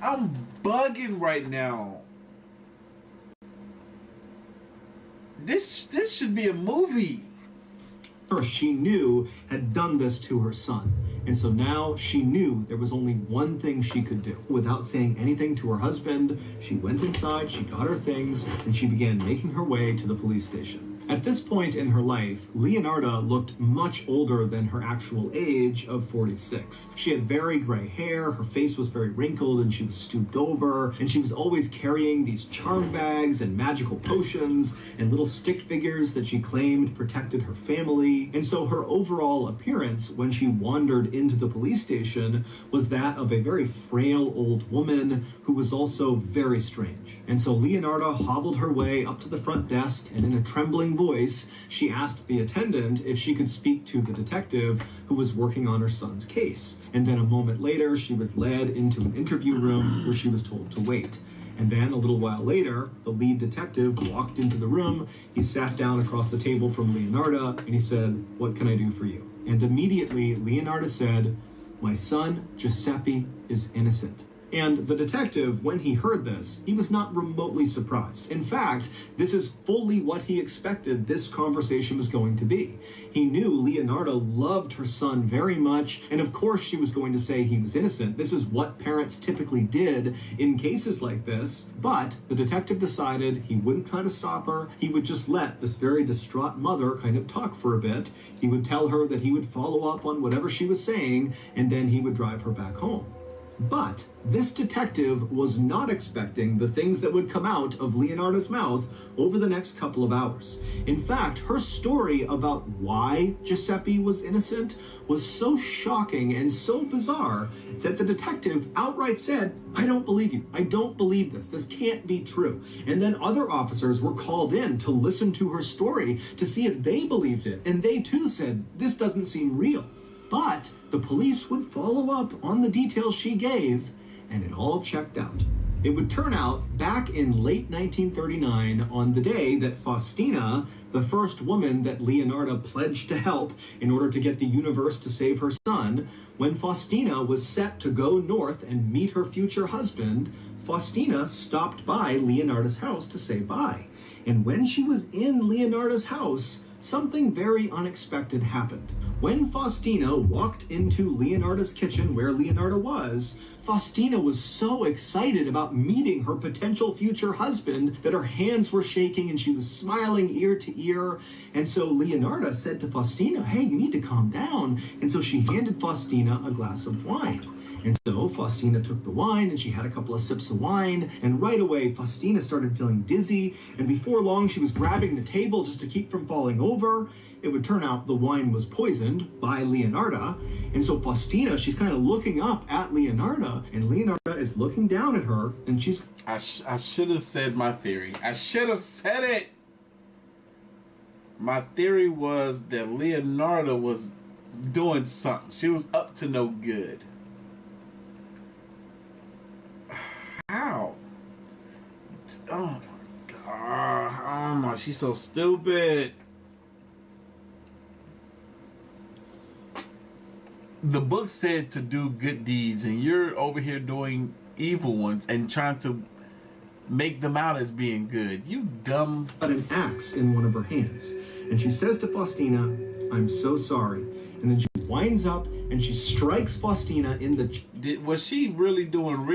I'm bugging right now. This should be a movie. She knew had done this to her son. And so now she knew there was only one thing she could do. Without saying anything to her husband, she went inside, she got her things, and she began making her way to the police station. At this point in her life, Leonarda looked much older than her actual age of 46. She had very gray hair, her face was very wrinkled, and she was stooped over, and she was always carrying these charm bags and magical potions and little stick figures that she claimed protected her family. And so her overall appearance when she wandered into the police station was that of a very frail old woman who was also very strange. And so Leonarda hobbled her way up to the front desk, and in a trembling voice, she asked the attendant if she could speak to the detective who was working on her son's case. And then a moment later, she was led into an interview room where she was told to wait. And then a little while later, the lead detective walked into the room. He sat down across the table from Leonarda and he said, "What can I do for you?" And immediately Leonarda said, "My son, Giuseppe, is innocent." And the detective, when he heard this, he was not remotely surprised. In fact, this is fully what he expected this conversation was going to be. He knew Leonarda loved her son very much, and of course she was going to say he was innocent. This is what parents typically did in cases like this. But the detective decided he wouldn't try to stop her. He would just let this very distraught mother kind of talk for a bit. He would tell her that he would follow up on whatever she was saying, and then he would drive her back home. But this detective was not expecting the things that would come out of Leonarda's mouth over the next couple of hours. In fact, her story about why Giuseppe was innocent was so shocking and so bizarre that the detective outright said, "I don't believe you. I don't believe this. This can't be true." And then other officers were called in to listen to her story to see if they believed it. And they too said, "This doesn't seem real." But the police would follow up on the details she gave, and it all checked out. It would turn out back in late 1939, on the day that Faustina, the first woman that Leonarda pledged to help in order to get the universe to save her son, when Faustina was set to go north and meet her future husband, Faustina stopped by Leonarda's house to say bye. And when she was in Leonarda's house, something very unexpected happened. When Faustina walked into Leonarda's kitchen where Leonarda was, Faustina was so excited about meeting her potential future husband that her hands were shaking and she was smiling ear to ear. And so Leonarda said to Faustina, "Hey, you need to calm down." And so she handed Faustina a glass of wine. And so Faustina took the wine and she had a couple of sips of wine, and right away Faustina started feeling dizzy, and before long she was grabbing the table just to keep from falling over. It would turn out the wine was poisoned by Leonarda, and so Faustina, she's kind of looking up at Leonarda, and Leonarda is looking down at her, and she's... I should have said my theory. I should have said it. My theory was that Leonarda was doing something. She was up to no good. How? Oh my god. Oh my, she's so stupid. The book said to do good deeds, and you're over here doing evil ones and trying to make them out as being good. You dumb. Got an axe in one of her hands, and she says to Faustina, "I'm so sorry." And then she winds up and she strikes Faustina in the Was she really doing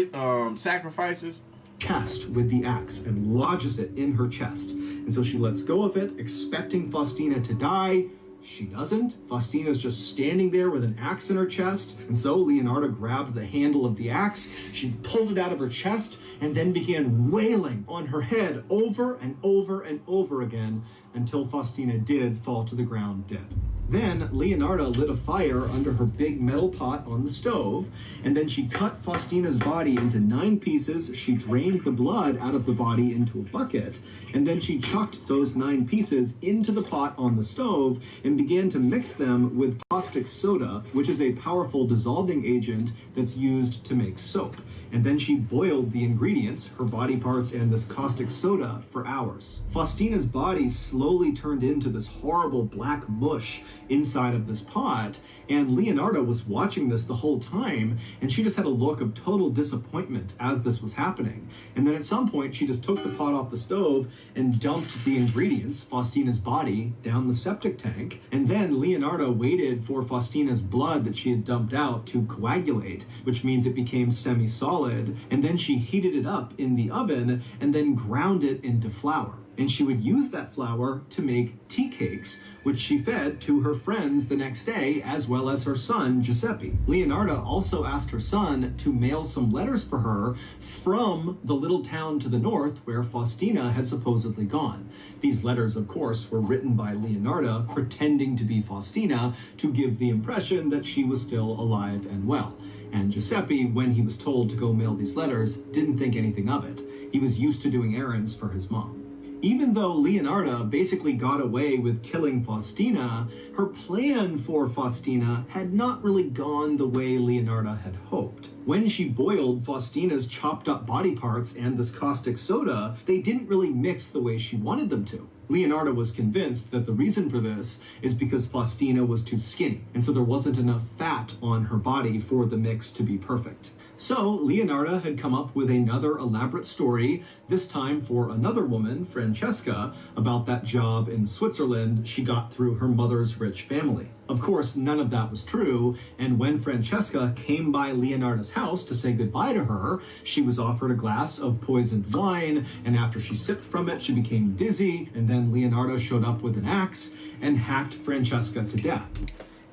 sacrifices? Chest with the axe and lodges it in her chest. And so she lets go of it, expecting Faustina to die. She doesn't. Faustina's just standing there with an axe in her chest. And so Leonarda grabbed the handle of the axe. She pulled it out of her chest and then began wailing on her head over and over and over again until Faustina did fall to the ground dead. Then Leonarda lit a fire under her big metal pot on the stove, and then she cut Faustina's body into 9 pieces. She drained the blood out of the body into a bucket, and then she chucked those 9 pieces into the pot on the stove and began to mix them with caustic soda, which is a powerful dissolving agent that's used to make soap. And then she boiled the ingredients, her body parts and this caustic soda, for hours. Faustina's body slowly turned into this horrible black mush inside of this pot, and Leonarda was watching this the whole time, and she just had a look of total disappointment as this was happening. And then at some point, she just took the pot off the stove and dumped the ingredients, Faustina's body, down the septic tank. And then Leonarda waited for Faustina's blood that she had dumped out to coagulate, which means it became semi-solid. And then she heated it up in the oven and then ground it into flour. And she would use that flour to make tea cakes, which she fed to her friends the next day, as well as her son, Giuseppe. Leonarda also asked her son to mail some letters for her from the little town to the north where Faustina had supposedly gone. These letters, of course, were written by Leonarda, pretending to be Faustina, to give the impression that she was still alive and well. And Giuseppe, when he was told to go mail these letters, didn't think anything of it. He was used to doing errands for his mom. Even though Leonarda basically got away with killing Faustina, her plan for Faustina had not really gone the way Leonarda had hoped. When she boiled Faustina's chopped up body parts and this caustic soda, they didn't really mix the way she wanted them to. Leonarda was convinced that the reason for this is because Faustina was too skinny, and so there wasn't enough fat on her body for the mix to be perfect. So Leonarda had come up with another elaborate story, this time for another woman, Francesca, about that job in Switzerland she got through her mother's rich family. Of course, none of that was true, and when Francesca came by Leonarda's house to say goodbye to her, she was offered a glass of poisoned wine, and after she sipped from it, she became dizzy, and then Leonarda showed up with an axe and hacked Francesca to death.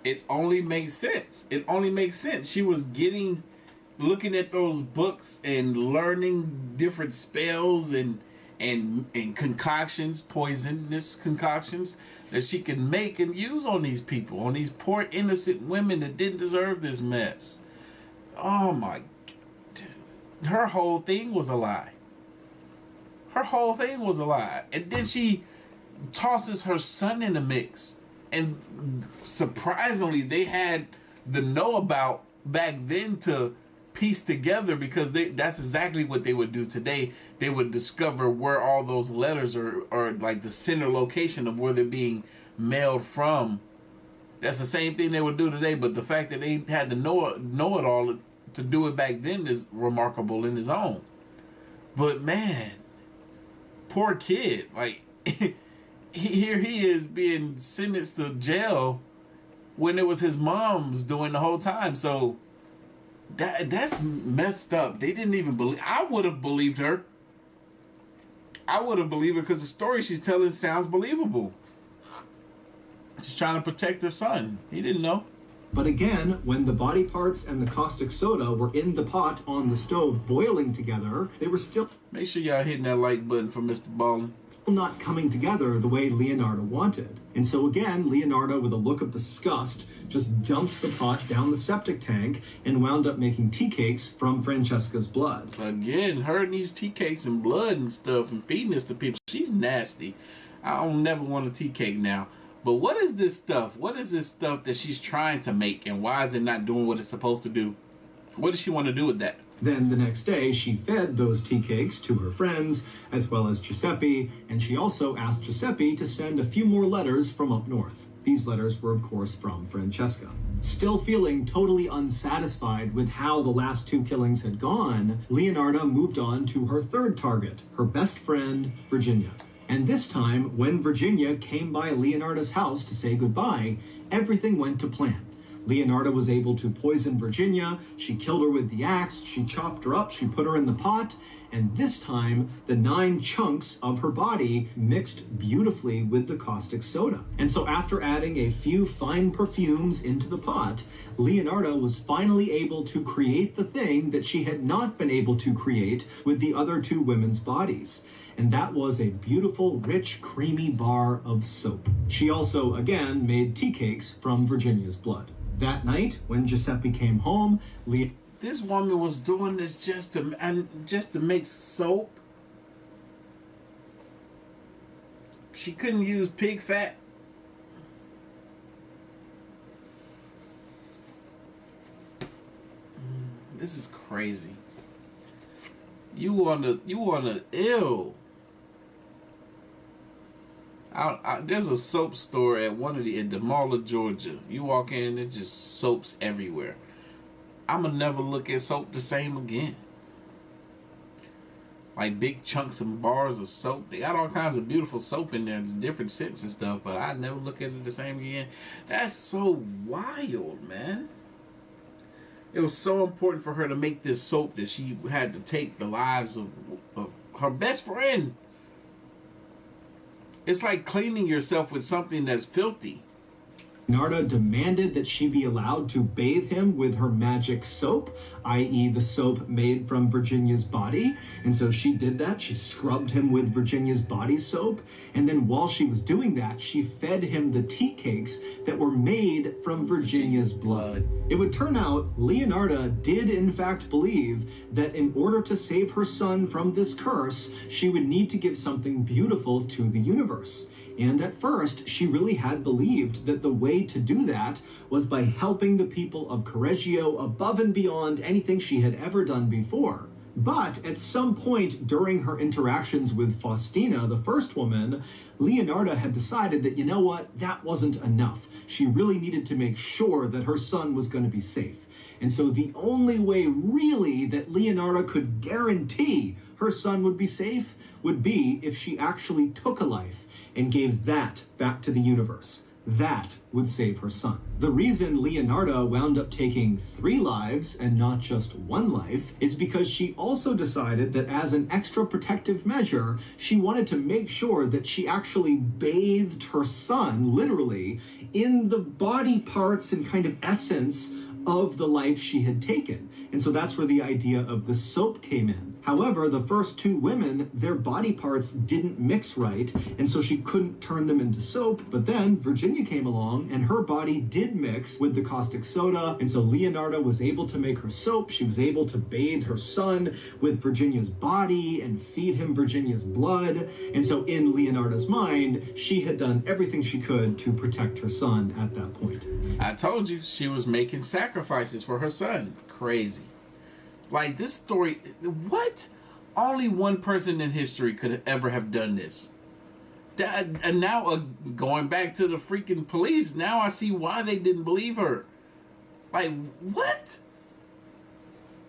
It only makes sense. It only makes sense. She was getting looking at those books and learning different spells and concoctions, poisonous concoctions that she can make and use on these people, on these poor innocent women that didn't deserve this mess. Oh my God. Her whole thing was a lie. Her whole thing was a lie. And then she tosses her son in the mix. And surprisingly, they had the know about back then to piece together, because that's exactly what they would do today. They would discover where all those letters are, or like the center location of where they're being mailed from. That's the same thing they would do today, but the fact that they had to know it all to do it back then is remarkable in its own. But man, poor kid, like here he is being sentenced to jail when it was his mom's doing the whole time. So that's messed up. They didn't even believe. I would have believed her. I would have believed her because the story she's telling sounds believable. She's trying to protect her son. He didn't know. But again, when the body parts and the caustic soda were in the pot on the stove boiling together, they were still... Make sure y'all hitting that like button for Mr. Ballin. ...not coming together the way Leonarda wanted. And so again, Leonarda, with a look of disgust, just dumped the pot down the septic tank and wound up making tea cakes from Francesca's blood. Again, her and these tea cakes and blood and stuff and feeding this to people, she's nasty. I don't never want a tea cake now. But what is this stuff? What is this stuff that she's trying to make, and why is it not doing what it's supposed to do? What does she want to do with that? Then the next day, she fed those tea cakes to her friends, as well as Giuseppe, and she also asked Giuseppe to send a few more letters from up north. These letters were, of course, from Francesca. Still feeling totally unsatisfied with how the last two killings had gone, Leonarda moved on to her third target, her best friend, Virginia. And this time, when Virginia came by Leonarda's house to say goodbye, everything went to plan. Leonarda was able to poison Virginia, she killed her with the axe, she chopped her up, she put her in the pot, and this time, the 9 chunks of her body mixed beautifully with the caustic soda. And so after adding a few fine perfumes into the pot, Leonarda was finally able to create the thing that she had not been able to create with the other 2 women's bodies. And that was a beautiful, rich, creamy bar of soap. She also, again, made tea cakes from Virginia's blood. That night, when Giuseppe came home, this woman was doing this just to make soap. She couldn't use pig fat. This is crazy. You wanna ew. There's a soap store at in the Mall of Georgia. You walk in, it's just soaps everywhere. I'ma never look at soap the same again. Like big chunks and bars of soap. They got all kinds of beautiful soap in there, different scents and stuff, but I never look at it the same again. That's so wild, man. It was so important for her to make this soap that she had to take the lives of her best friend. It's like cleaning yourself with something that's filthy. Leonarda demanded that she be allowed to bathe him with her magic soap, i.e. the soap made from Virginia's body. And so she did that. She scrubbed him with Virginia's body soap. And then while she was doing that, she fed him the tea cakes that were made from Virginia's blood. It would turn out Leonarda did in fact believe that in order to save her son from this curse, she would need to give something beautiful to the universe. And at first, she really had believed that the way to do that was by helping the people of Correggio above and beyond anything she had ever done before. But at some point during her interactions with Faustina, the first woman, Leonarda had decided that, you know what, that wasn't enough. She really needed to make sure that her son was going to be safe. And so the only way really that Leonarda could guarantee her son would be safe would be if she actually took a life and gave that back to the universe. That would save her son. The reason Leonarda wound up taking 3 lives and not just 1 life is because she also decided that as an extra protective measure, she wanted to make sure that she actually bathed her son, literally, in the body parts and kind of essence of the life she had taken. And so that's where the idea of the soap came in. However, the first two women, their body parts didn't mix right, and so she couldn't turn them into soap. But then Virginia came along, and her body did mix with the caustic soda, and so Leonarda was able to make her soap. She was able to bathe her son with Virginia's body and feed him Virginia's blood. And so in Leonarda's mind, she had done everything she could to protect her son at that point. I told you, she was making sacrifices for her son. Crazy. Like, this story, what? Only one person in history could ever have done this. And now, going back to the freaking police, now I see why they didn't believe her. Like, what?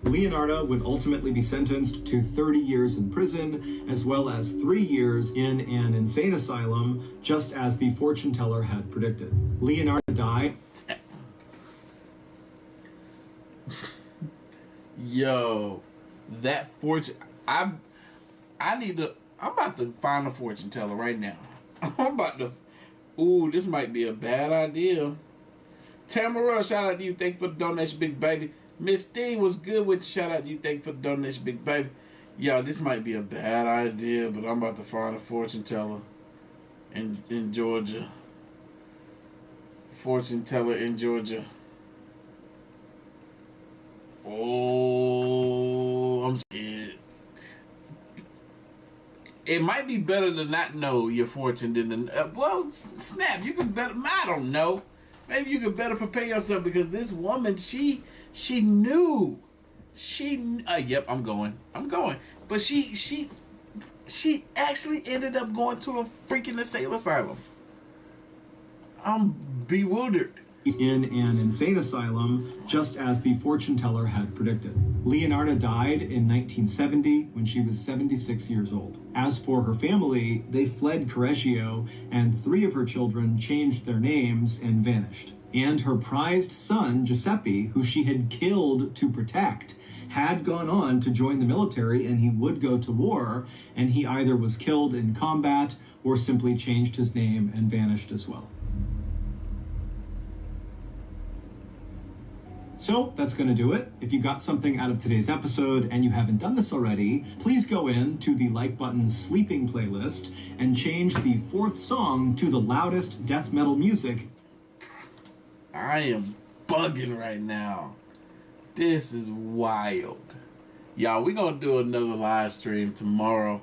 Leonarda would ultimately be sentenced to 30 years in prison, as well as 3 years in an insane asylum, just as the fortune teller had predicted. Leonarda died. Yo, that fortune, I'm about to find a fortune teller right now. Ooh, this might be a bad idea. Tamara, shout out to you, thank you for the donation, big baby. Miss D was good with you, shout out to you, thank you for the donation, big baby. Yo, this might be a bad idea, but I'm about to find a fortune teller in Georgia. Fortune teller in Georgia. Oh, I'm scared. It might be better to not know your fortune than to... well, snap, you can better... I don't know. Maybe you could better prepare yourself because this woman, she knew. Yep, I'm going. But she actually ended up going to a freaking insane asylum. I'm bewildered. In an insane asylum, just as the fortune teller had predicted. Leonarda died in 1970 when she was 76 years old. As for her family, they fled Correggio, and 3 of her children changed their names and vanished. And her prized son, Giuseppe, who she had killed to protect, had gone on to join the military, and he would go to war, and he either was killed in combat or simply changed his name and vanished as well. So that's going to do it. If you got something out of today's episode and you haven't done this already, please go in to the Like Button's Sleeping playlist and change the 4th song to the loudest death metal music. I am bugging right now. This is wild. Y'all, we're going to do another live stream tomorrow.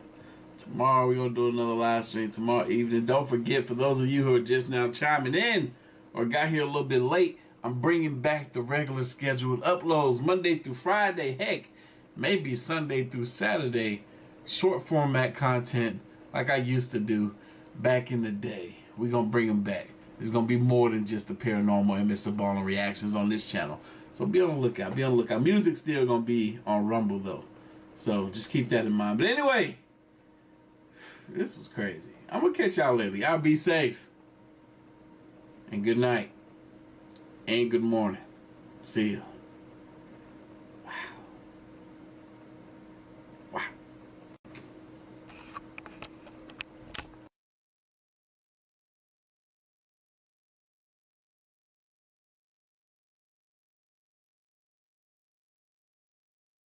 We're going to do another live stream tomorrow evening. Don't forget, for those of you who are just now chiming in or got here a little bit late, I'm bringing back the regular scheduled uploads Monday through Friday. Heck, maybe Sunday through Saturday. Short format content like I used to do back in the day. We're going to bring them back. There's going to be more than just the paranormal and Mr. Ballin reactions on this channel. So be on the lookout. Music's still going to be on Rumble though. So just keep that in mind. But anyway, this was crazy. I'm going to catch y'all later. Y'all be safe. And good night. And good morning. See ya.